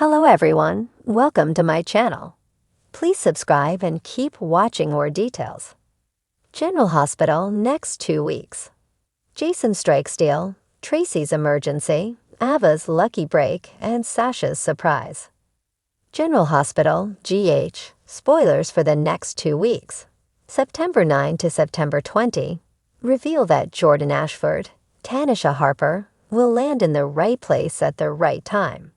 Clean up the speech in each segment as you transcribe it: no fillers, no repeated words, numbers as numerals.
Hello everyone, welcome to my channel. Please subscribe and keep watching more details. General Hospital next 2 weeks. Jason strikes deal, Tracy's emergency, Ava's lucky break, and Sasha's surprise. General Hospital, GH, spoilers for the next 2 weeks. September 9 to September 20, reveal that Jordan Ashford, Tanisha Harper, will land in the right place at the right time.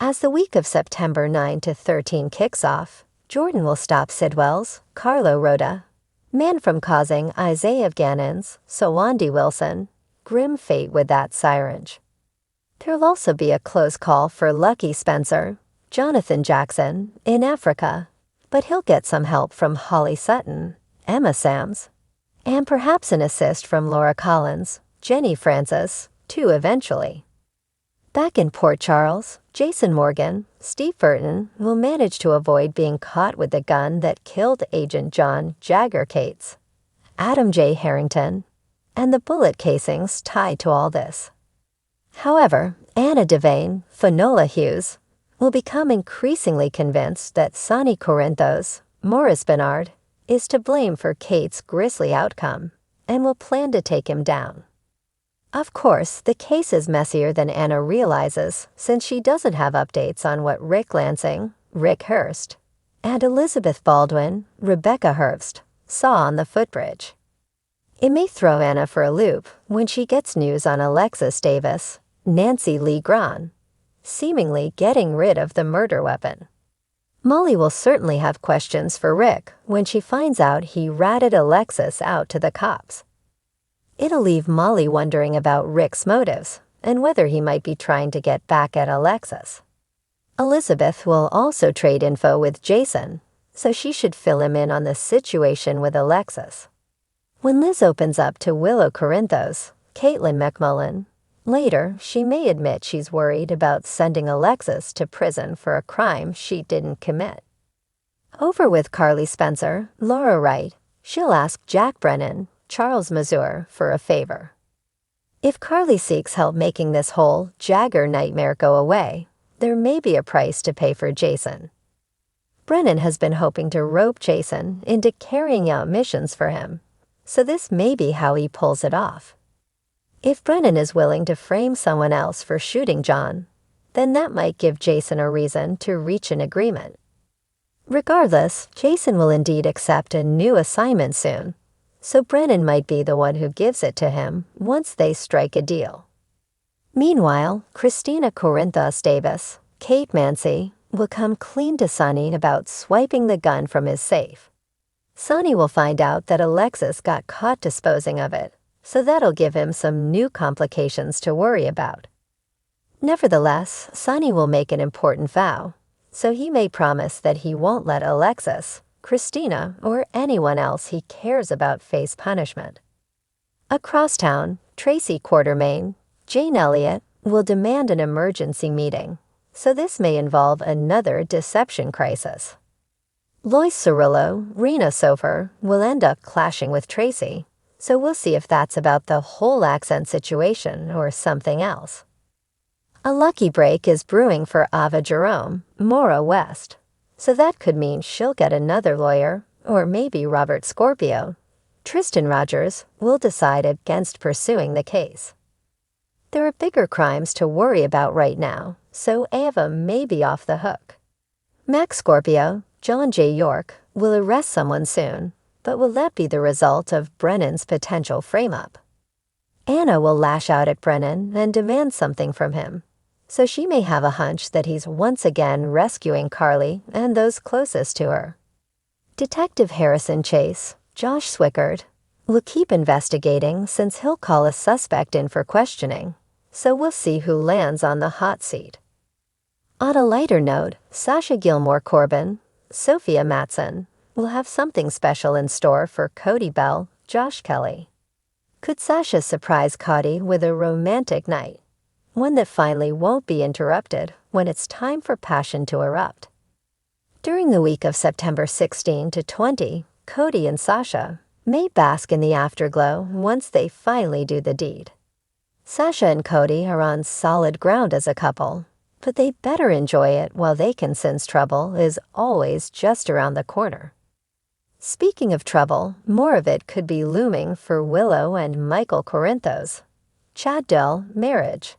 As the week of September 9 to 13 kicks off, Jordan will stop Sidwell's, Carlo Rhoda, man from causing Isaiah Gannon's, Sawandi Wilson, grim fate with that syringe. There'll also be a close call for Lucky Spencer, Jonathan Jackson, in Africa, but he'll get some help from Holly Sutton, Emma Sams, and perhaps an assist from Laura Collins, Jenny Francis, too eventually. Back in Port Charles, Jason Morgan, Steve Burton will manage to avoid being caught with the gun that killed Agent John Jagger Cates, Adam J. Harrington, and the bullet casings tied to all this. However, Anna Devane, Finola Hughes, will become increasingly convinced that Sonny Corinthos, Morris Bernard, is to blame for Cates' grisly outcome and will plan to take him down. Of course, the case is messier than Anna realizes since she doesn't have updates on what Rick Lansing, Rick Hurst, and Elizabeth Baldwin, Rebecca Hurst, saw on the footbridge. It may throw Anna for a loop when she gets news on Alexis Davis, Nancy Lee Grahn, seemingly getting rid of the murder weapon. Molly will certainly have questions for Rick when she finds out he ratted Alexis out to the cops. It'll leave Molly wondering about Rick's motives and whether he might be trying to get back at Alexis. Elizabeth will also trade info with Jason, so she should fill him in on the situation with Alexis. When Liz opens up to Willow Corinthos, Caitlin McMullen, later she may admit she's worried about sending Alexis to prison for a crime she didn't commit. Over with Carly Spencer, Laura Wright, she'll ask Jack Brennan, Charles Mazur, for a favor. If Carly seeks help making this whole Jagger nightmare go away, there may be a price to pay for Jason. Brennan has been hoping to rope Jason into carrying out missions for him, so this may be how he pulls it off. If Brennan is willing to frame someone else for shooting John, then that might give Jason a reason to reach an agreement. Regardless, Jason will indeed accept a new assignment soon, so Brennan might be the one who gives it to him once they strike a deal. Meanwhile, Christina Corinthos Davis, Kate Mancy, will come clean to Sonny about swiping the gun from his safe. Sonny will find out that Alexis got caught disposing of it, so that'll give him some new complications to worry about. Nevertheless, Sonny will make an important vow, so he may promise that he won't let Alexis, Christina, or anyone else he cares about face punishment. Across town, Tracy Quartermain, Jane Elliott, will demand an emergency meeting, so this may involve another deception crisis. Lois Cirillo, Rena Sofer, will end up clashing with Tracy, so we'll see if that's about the whole accent situation or something else. A lucky break is brewing for Ava Jerome, Maura West, so that could mean she'll get another lawyer, or maybe Robert Scorpio. Tristan Rogers will decide against pursuing the case. There are bigger crimes to worry about right now, so Ava may be off the hook. Max Scorpio, John J. York, will arrest someone soon, but will that be the result of Brennan's potential frame-up? Anna will lash out at Brennan and demand something from him, so she may have a hunch that he's once again rescuing Carly and those closest to her. Detective Harrison Chase, Josh Swickard, will keep investigating since he'll call a suspect in for questioning, so we'll see who lands on the hot seat. On a lighter note, Sasha Gilmore Corbin, Sophia Matson, will have something special in store for Cody Bell, Josh Kelly. Could Sasha surprise Cody with a romantic night? One that finally won't be interrupted when it's time for passion to erupt. During the week of September 16 to 20, Cody and Sasha may bask in the afterglow once they finally do the deed. Sasha and Cody are on solid ground as a couple, but they better enjoy it while they can sense trouble is always just around the corner. Speaking of trouble, more of it could be looming for Willow and Michael Corinthos. Chad-Dell marriage.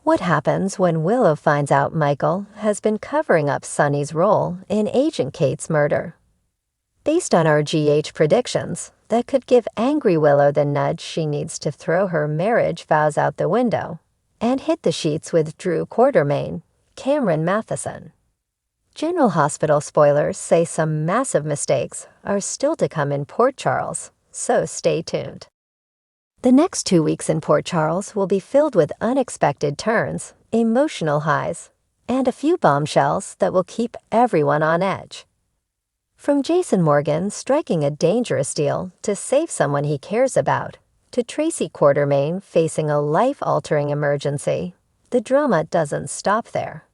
What happens when Willow finds out Michael has been covering up Sonny's role in Agent Kate's murder? Based on our GH predictions, that could give angry Willow the nudge she needs to throw her marriage vows out the window and hit the sheets with Drew Quartermain, Cameron Matheson. General Hospital spoilers say some massive mistakes are still to come in Port Charles, so stay tuned. The next 2 weeks in Port Charles will be filled with unexpected turns, emotional highs, and a few bombshells that will keep everyone on edge. From Jason Morgan striking a dangerous deal to save someone he cares about, to Tracy Quartermain facing a life-altering emergency, the drama doesn't stop there.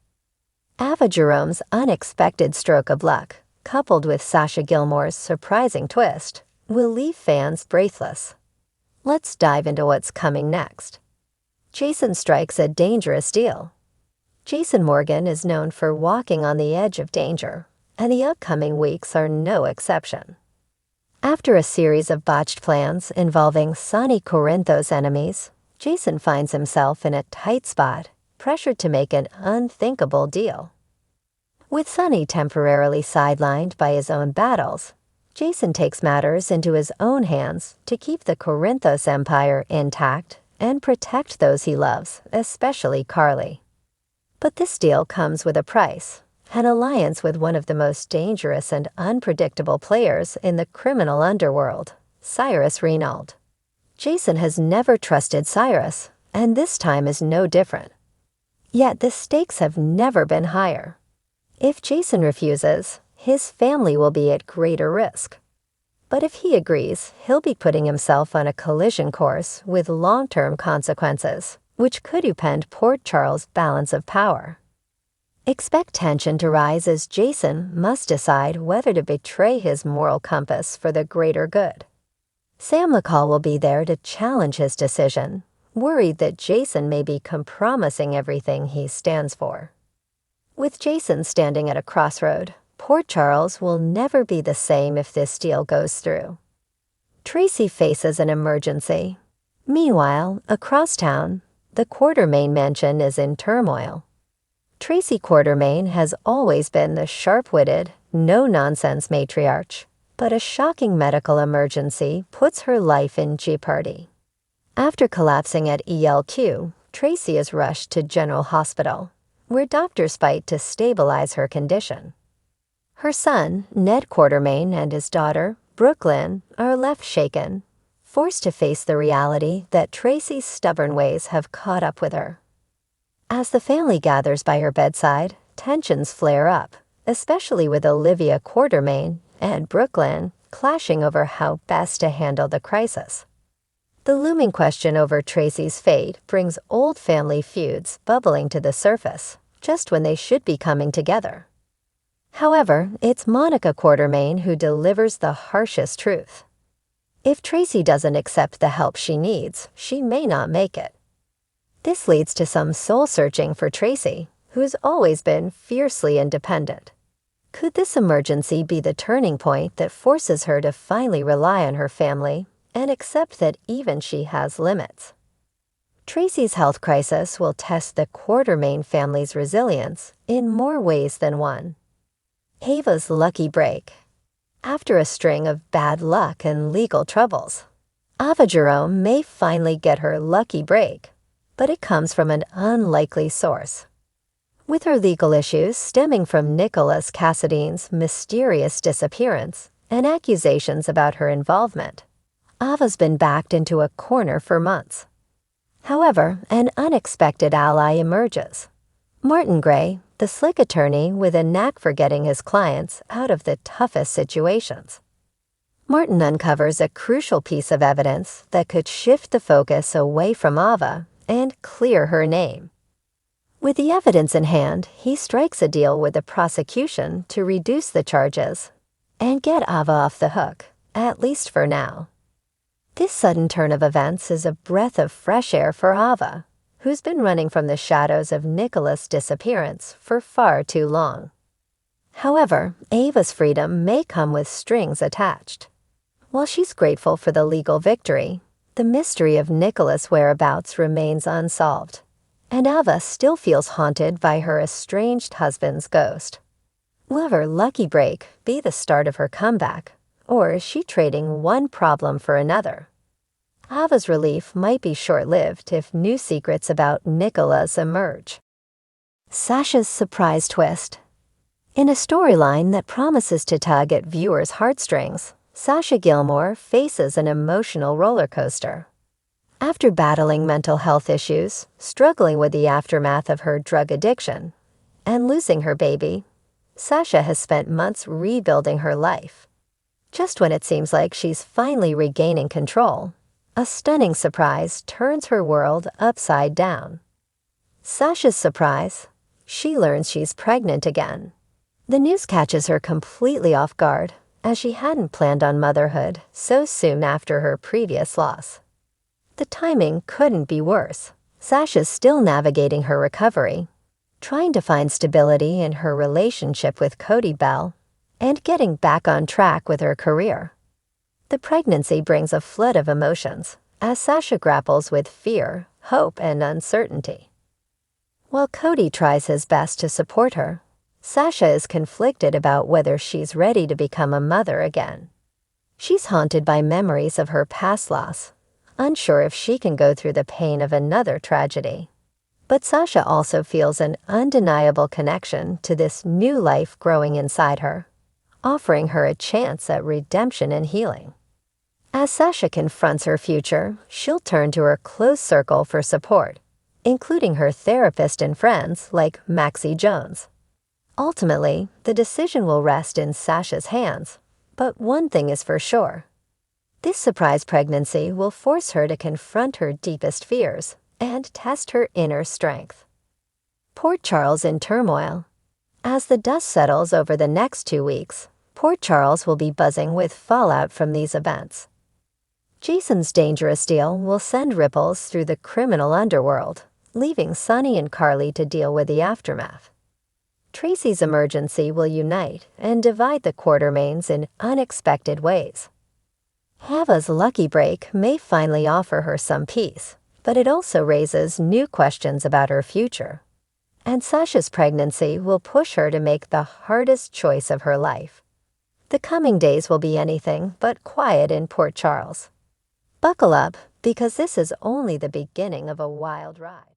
Ava Jerome's unexpected stroke of luck, coupled with Sasha Gilmore's surprising twist, will leave fans breathless. Let's dive into what's coming next. Jason strikes a dangerous deal. Jason Morgan is known for walking on the edge of danger, and the upcoming weeks are no exception. After a series of botched plans involving Sonny Corinthos' enemies, Jason finds himself in a tight spot, pressured to make an unthinkable deal. With Sonny temporarily sidelined by his own battles, Jason takes matters into his own hands to keep the Corinthos empire intact and protect those he loves, especially Carly. But this deal comes with a price, an alliance with one of the most dangerous and unpredictable players in the criminal underworld, Cyrus Renauld. Jason has never trusted Cyrus, and this time is no different. Yet the stakes have never been higher. If Jason refuses, his family will be at greater risk. But if he agrees, he'll be putting himself on a collision course with long-term consequences, which could upend Port Charles' balance of power. Expect tension to rise as Jason must decide whether to betray his moral compass for the greater good. Sam McCall will be there to challenge his decision, worried that Jason may be compromising everything he stands for. With Jason standing at a crossroad, Port Charles will never be the same if this deal goes through. Tracy faces an emergency. Meanwhile, across town, the Quartermain mansion is in turmoil. Tracy Quartermain has always been the sharp-witted, no-nonsense matriarch, but a shocking medical emergency puts her life in jeopardy. After collapsing at ELQ, Tracy is rushed to General Hospital, where doctors fight to stabilize her condition. Her son, Ned Quartermain, and his daughter, Brooklyn, are left shaken, forced to face the reality that Tracy's stubborn ways have caught up with her. As the family gathers by her bedside, tensions flare up, especially with Olivia Quartermain and Brooklyn clashing over how best to handle the crisis. The looming question over Tracy's fate brings old family feuds bubbling to the surface, just when they should be coming together. However, it's Monica Quartermain who delivers the harshest truth. If Tracy doesn't accept the help she needs, she may not make it. This leads to some soul-searching for Tracy, who's always been fiercely independent. Could this emergency be the turning point that forces her to finally rely on her family and accept that even she has limits? Tracy's health crisis will test the Quartermain family's resilience in more ways than one. Ava's lucky break. After a string of bad luck and legal troubles, Ava Jerome may finally get her lucky break, but it comes from an unlikely source. With her legal issues stemming from Nicholas Cassadine's mysterious disappearance and accusations about her involvement, Ava's been backed into a corner for months. However, an unexpected ally emerges. Martin Gray, the slick attorney with a knack for getting his clients out of the toughest situations. Martin uncovers a crucial piece of evidence that could shift the focus away from Ava and clear her name. With the evidence in hand, he strikes a deal with the prosecution to reduce the charges and get Ava off the hook, at least for now. This sudden turn of events is a breath of fresh air for Ava, who's been running from the shadows of Nicholas' disappearance for far too long. However, Ava's freedom may come with strings attached. While she's grateful for the legal victory, the mystery of Nicholas' whereabouts remains unsolved, and Ava still feels haunted by her estranged husband's ghost. Will her lucky break be the start of her comeback, or is she trading one problem for another? Ava's relief might be short-lived if new secrets about Nicholas emerge. Sasha's surprise twist. In a storyline that promises to tug at viewers' heartstrings, Sasha Gilmore faces an emotional roller coaster. After battling mental health issues, struggling with the aftermath of her drug addiction, and losing her baby, Sasha has spent months rebuilding her life. Just when it seems like she's finally regaining control, a stunning surprise turns her world upside down. Sasha's surprise: she learns she's pregnant again. The news catches her completely off guard, as she hadn't planned on motherhood so soon after her previous loss. The timing couldn't be worse. Sasha's still navigating her recovery, trying to find stability in her relationship with Cody Bell, and getting back on track with her career. The pregnancy brings a flood of emotions as Sasha grapples with fear, hope, and uncertainty. While Cody tries his best to support her, Sasha is conflicted about whether she's ready to become a mother again. She's haunted by memories of her past loss, unsure if she can go through the pain of another tragedy. But Sasha also feels an undeniable connection to this new life growing inside her, offering her a chance at redemption and healing. As Sasha confronts her future, she'll turn to her close circle for support, including her therapist and friends like Maxie Jones. Ultimately, the decision will rest in Sasha's hands, but one thing is for sure. This surprise pregnancy will force her to confront her deepest fears and test her inner strength. Port Charles in turmoil. As the dust settles over the next 2 weeks, Port Charles will be buzzing with fallout from these events. Jason's dangerous deal will send ripples through the criminal underworld, leaving Sonny and Carly to deal with the aftermath. Tracy's emergency will unite and divide the Quartermaines in unexpected ways. Ava's lucky break may finally offer her some peace, but it also raises new questions about her future. And Sasha's pregnancy will push her to make the hardest choice of her life. The coming days will be anything but quiet in Port Charles. Buckle up, because this is only the beginning of a wild ride.